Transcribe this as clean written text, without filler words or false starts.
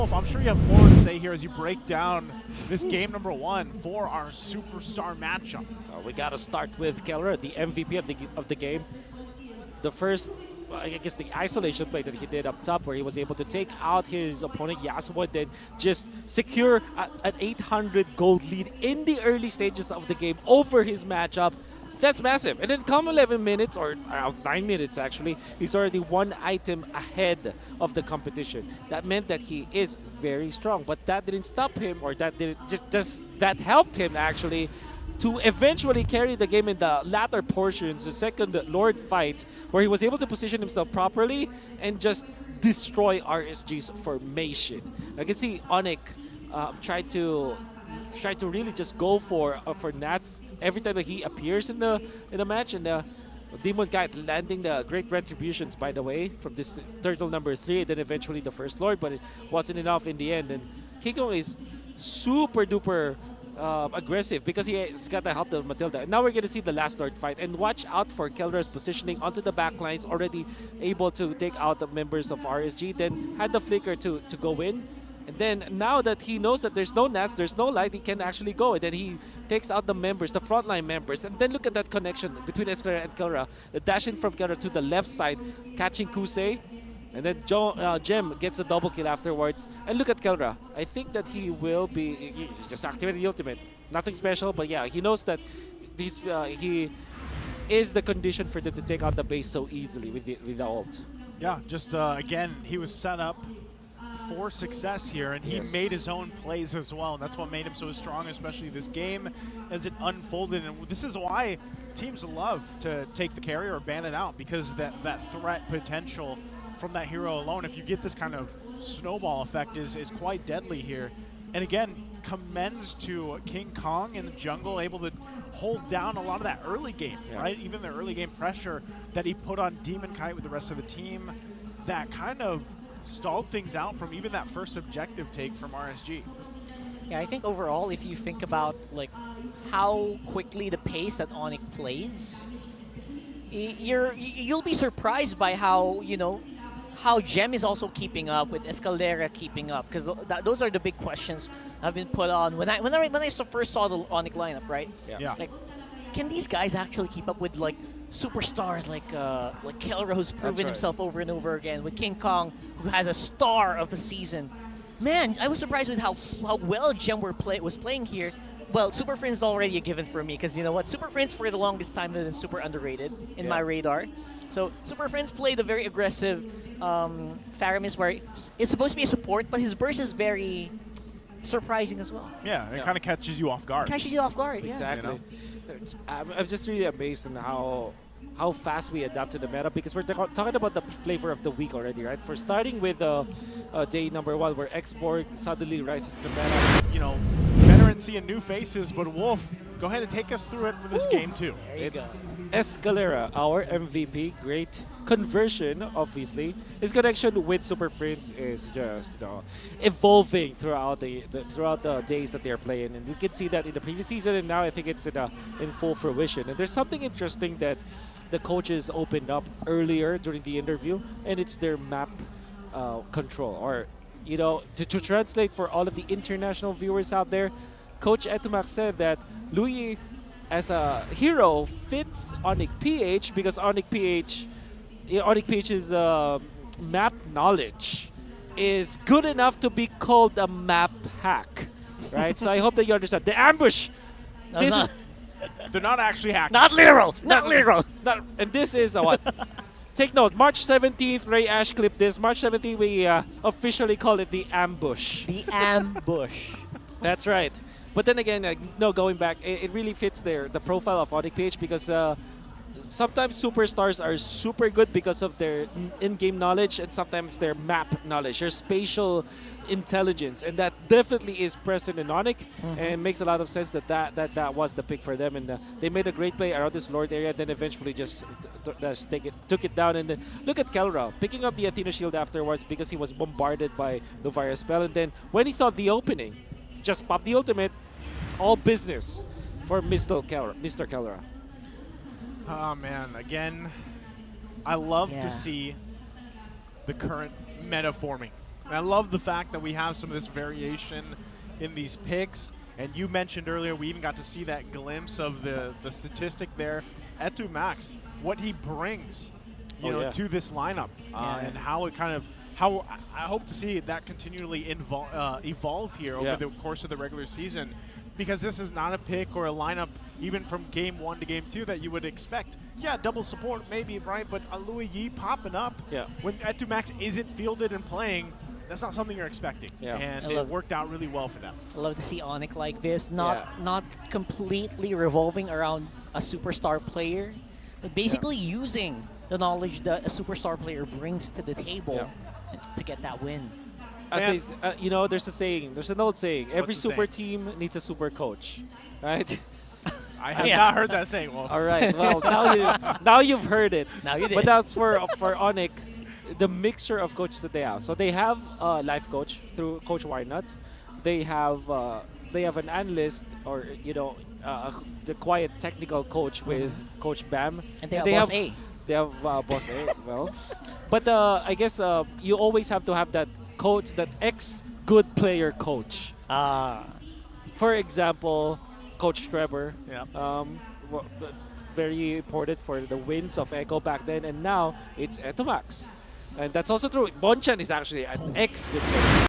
I'm sure you have more to say here as you break down this game number 1 for our superstar matchup. We got to start with Keller, the MVP of the game. The first, I guess, the isolation play that he did up top, where he was able to take out his opponent Yasuo and then just secure an 800 gold lead in the early stages of the game over his matchup. That's massive. And then come 11 minutes, or around 9 minutes actually, he's already 1 item ahead of the competition. That meant that he is very strong, but that didn't stop him, or that didn't that helped him actually to eventually carry the game in the latter portions, the second Lord fight, where he was able to position himself properly and just destroy RSG's formation. I can see Onic try to really just go for Nats every time that he appears in the match, and Demon Kite landing the great retributions, by the way, from this turtle number 3, and then eventually the first Lord, but it wasn't enough in the end. And Kiko is super duper aggressive because he's got the help of Matilda. And now we're going to see the last Lord fight, and watch out for Kelra's positioning onto the back lines, already able to take out the members of RSG, then had the flicker to go in. And then now that he knows that there's no Nats, there's no light, he can actually go. And then he takes out the members, the frontline members. And then look at that connection between Escalera and Kelra. The dash in from Kelra to the left side, catching Kusei. And then Jem gets a double kill afterwards. And look at Kelra. I think that he will be, he's just activated the ultimate. Nothing special, but yeah, he knows that he is the condition for them to take out the base so easily with the ult. Yeah, just again, he was set up for success here, and he made his own plays as well, and that's what made him so strong, especially this game as it unfolded. And this is why teams love to take the carry or ban it out, because that threat potential from that hero alone, if you get this kind of snowball effect, is quite deadly here. And again, commends to King Kong in the jungle, able to hold down a lot of that early game, right? Even the early game pressure that he put on Demon Kite with the rest of the team, that kind of stalled things out from even that first objective take from RSG. Yeah, I think overall, if you think about like how quickly the pace that Onic plays, you'll be surprised by how how Gem is also keeping up with Escalera keeping up, because those are the big questions I've been put on when I first saw the Onic lineup, right? Yeah. Like, can these guys actually keep up with like superstars like Kelra, who's proven himself over and over again, with King Kong, who has a star of the season? Man, I was surprised with how well Gem was playing here. Well, Super Friends is already a given for me, because you know what? Super Friends for the longest time has been super underrated in my radar. So Super Friends played a very aggressive Faramis, where it's supposed to be a support, but his burst is very surprising as well. Yeah, it kind of catches you off guard. Catches you off guard, exactly. I'm just really amazed on how fast we adapt to the meta, because we're talking about the flavor of the week already, right? For starting with day number 1, where X-Borg suddenly rises to the meta. You know, veteran seeing new faces, but Wolf, go ahead and take us through it for this game too. It's Escalera, our MVP. Great conversion, obviously. His connection with Super Friends is just evolving throughout the days that they're playing, and you can see that in the previous season, and now I think it's in full fruition. And there's something interesting that the coaches opened up earlier during the interview, and it's their map control, or to translate for all of the international viewers out there. Coach Etumak said that Louis as a hero fits Onic PH, because Onic PH's map knowledge is good enough to be called a map hack, right? So I hope that you understand. The ambush. They're not actually hacking. Not literal. Not literal. And this is what? Take note, March 17th, Ray Ash clipped this. March 17th, we officially call it the ambush. The ambush. That's right. But then again, going back, it really fits the profile of Onic PH, because sometimes superstars are super good because of their in-game knowledge, and sometimes their map knowledge, their spatial intelligence, and that definitely is present in Onic, and makes a lot of sense that was the pick for them. And they made a great play around this Lord area, then eventually just took it down. And then look at Kelra picking up the Athena shield afterwards, because he was bombarded by the Virus spell, and then when he saw the opening, just pop the ultimate. All business for Mr. Kelra. Oh man, again, I love to see the current meta forming, And I love the fact that we have some of this variation in these picks. And you mentioned earlier, we even got to see that glimpse of the statistic there. Etu Max, what he brings, you know, to this lineup, and how it kind of, how I hope to see that continually evolve here over the course of the regular season, because this is not a pick or a lineup even from game 1 to game 2 that you would expect. Yeah, double support maybe, right? But a Louis Yi popping up when Etu Max isn't fielded and playing, that's not something you're expecting. And it worked out really well for them. I love to see Onic like this, not completely revolving around a superstar player, but basically using the knowledge that a superstar player brings to the table to get that win. As they, you know, there's a saying, there's an old saying, every What's the super saying? team needs a super coach, right? I have not heard that saying. Well, All right, well, now you've heard it. Now you did. But that's for Onic, the mixture of coaches that they have. So they have a life coach through Coach Wynut. They have an analyst, or you know, the quiet technical coach with Coach Bam. And they have Boss A. They have Boss A. Well, but I guess you always have to have that coach, that ex-good player coach. For example, Coach Trevor. Very important for the wins of Echo back then, and now it's Eto Max. And that's also true. Bonchan is actually an ex-good player.